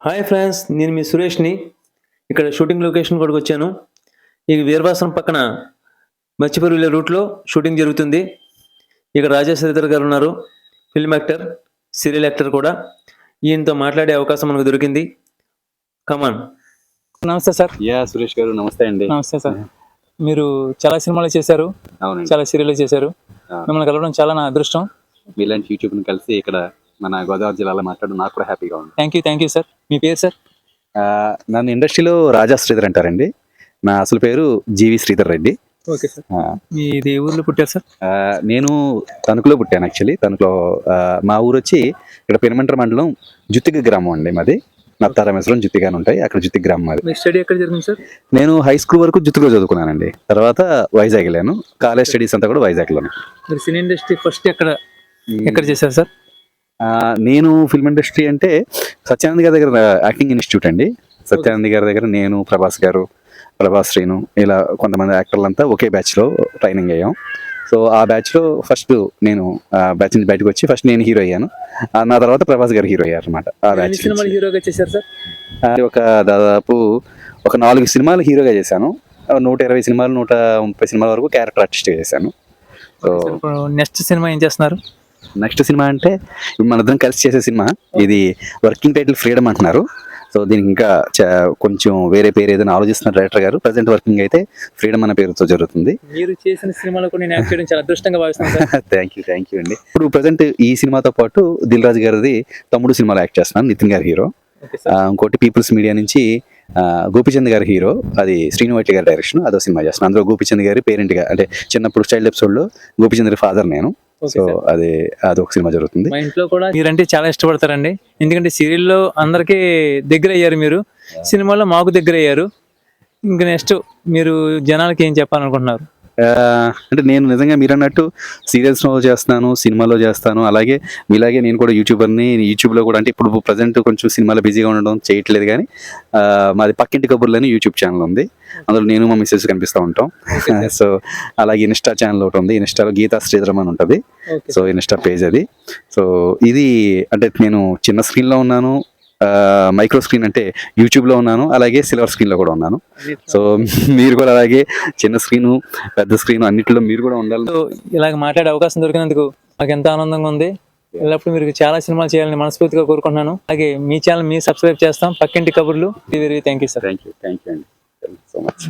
Hi friends, నేను మీ సురేష్ని. ఇక్కడ shooting location కూడా వచ్చాను. ఈ వీరవాసనం పక్కన మచ్చిపూర్ వెళ్ళే రూట్లో షూటింగ్ జరుగుతుంది. ఇక్కడ రాజా శ్రీధర్ గారు ఉన్నారు, ఫిల్మ్ యాక్టర్, సీరియల్ యాక్టర్ కూడా. ఈయనతో మాట్లాడే అవకాశం మనకు దొరికింది. కమాన్. నమస్తే సార్. సురేష్ గారు నమస్తే అండి. నమస్తే సార్. మీరు చాలా సినిమాలు చేశారు, చాలా సీరియల్ చేశారు. మిమ్మల్ని కలవడం చాలా నా అదృష్టం. మీలాంటి యూట్యూబ్ని కలిసి ఇక్కడ మన గోదావరి జిల్లాలో మాట్లాడడం నాకు కూడా హ్యాపీగా ఉంది. Thank you sir. మీ పేరు సార్? నన్ను ఇండస్ట్రీలో రాజా శ్రీధర్ అంటారండి. నా అసలు పేరు G V Sridhar Reddy. Okay sir. మీది ఏ ఊర్లో పుట్టారు సార్? నేను తణుకులో పుట్టాను. యాక్చువల్లీ తణుకులో మా ఊరు వచ్చి ఇక్కడ పెనుమంట్ర మండలం జుత్తిగ గ్రామం అండి మాది. నత్తారామేశ్వరం జుత్తిగాని ఉంటాయి, అక్కడ జుత్తి గ్రామం మాది. మీ స్టడీ ఎక్కడ జరిగింది సార్? నేను హై స్కూల్ వరకు జుత్తిలో చదువుకున్నానండి. తర్వాత వైజాగ్ వెళ్ళాను. కాలేజ్ స్టడీస్ అంతా కూడా వైజాగ్లోనే. మీరు సినీ ఇండస్ట్రీ ఫస్ట్ ఎక్కడ చేశారు సార్? నేను ఫిల్మ్ ఇండస్ట్రీ అంటే సత్యానంద్ గారి దగ్గర యాక్టింగ్ ఇన్స్టిట్యూట్ అండి. సత్యానంద్ గారి దగ్గర నేను, ప్రభాస్ గారు, ప్రభాస్ శ్రీను, ఇలా కొంతమంది యాక్టర్లు అంతా ఒకే బ్యాచ్లో ట్రైనింగ్ అయ్యాం. సో ఆ బ్యాచ్లో ఫస్ట్ నేను బ్యాచ్ నుంచి బయటకు వచ్చి ఫస్ట్ నేను హీరో అయ్యాను. నా తర్వాత ప్రభాస్ గారు హీరో అయ్యారు అనమాట. ఆ బ్యాచ్ హీరోగా చేశారు సార్? దాదాపు ఒక 4 సినిమాలు హీరోగా చేశాను. 120 సినిమాలు 130 సినిమాల వరకు క్యారెక్టర్ ఆర్టిస్ట్గా చేశాను. సో నెక్స్ట్ సినిమా ఏం చేస్తున్నారు? నెక్స్ట్ సినిమా అంటే ఇప్పుడు మన ఇద్దరం కలిసి చేసే సినిమా. ఇది వర్కింగ్ టైటిల్ ఫ్రీడమ్ అంటున్నారు. సో దీనికి ఇంకా కొంచెం వేరే పేరు ఏదైనా ఆలోచిస్తున్నారు డైరెక్టర్ గారు. ప్రజెంట్ వర్కింగ్ అయితే ఫ్రీడమ్ అనే పేరుతో జరుగుతుంది. మీరు చేసిన సినిమాలో కొన్ని యాక్ట్ చేయడం చాలా అదృష్టంగా భావిస్తున్నాను. థ్యాంక్ యూ అండి. ఇప్పుడు ప్రజెంట్ ఈ సినిమాతో పాటు దిల్ రాజు గారిది తమ్ముడు సినిమాలో యాక్ట్ చేస్తున్నాను, నితిన్ గారి హీరో. ఇంకోటి పీపుల్స్ మీడియా నుంచి గోపిచంద్ గారి హీరో, అది శ్రీనివాటి గారి డైరెక్షన్, అదో సినిమా చేస్తున్నాను. అందులో గోపిచంద్ గారి పేరెంట్ గా, అంటే చిన్నప్పుడు చైల్డ్ ఎపిసోడ్ లో గోపిచంద్ గారి ఫాదర్ నేను. సో అదొక సినిమా జరుగుతుంది. మా ఇంట్లో కూడా మీరంటే చాలా ఇష్టపడతారండి. ఎందుకంటే సీరియల్లో అందరికీ దగ్గర అయ్యారు, మీరు సినిమాలో మాకు దగ్గర అయ్యారు. ఇంకా నెక్స్ట్ మీరు జనాలకి ఏం చెప్పాలనుకుంటున్నారు? అంటే నేను నిజంగా మీరు అన్నట్టు సీరియల్స్లో చేస్తాను, సినిమాలో చేస్తాను, అలాగే మీలాగే నేను కూడా యూట్యూబర్ని. యూట్యూబ్లో కూడా అంటే ఇప్పుడు ప్రజెంట్ కొంచెం సినిమాలో బిజీగా ఉండడం చేయట్లేదు, కానీ మాది పక్కింటి కబుర్లని యూట్యూబ్ ఛానల్ ఉంది. అందులో నేను మా మిస్సెస్ కనిపిస్తూ ఉంటాం. సో అలాగే ఇన్స్టా ఛానల్ ఒకటి ఉంది, ఇన్స్టాలో గీతా శ్రీధరం అని ఉంటుంది. సో ఇన్స్టా పేజ్ అది. సో ఇది అంటే నేను చిన్న స్క్రీన్లో ఉన్నాను, మైక్రో స్క్రీన్ అంటే యూట్యూబ్లో ఉన్నాను, అలాగే సిల్వర్ స్క్రీన్లో కూడా ఉన్నాను. సో మీరు కూడా అలాగే చిన్న స్క్రీను, పెద్ద స్క్రీన్ అన్నింటిలో మీరు కూడా ఉండాలి. ఇలాగ మాట్లాడే అవకాశం దొరికినందుకు నాకు ఎంత ఆనందంగా ఉంది. ఎల్లప్పుడు మీరు చాలా సినిమాలు చేయాలని మనస్ఫూర్తిగా కోరుకుంటున్నాను. అలాగే మీ ఛానల్ మీ సబ్స్క్రైబ్ చేస్తాం, పక్కింటి కబుర్లు. Very thank you sir. Thank you అండి సో మచ్.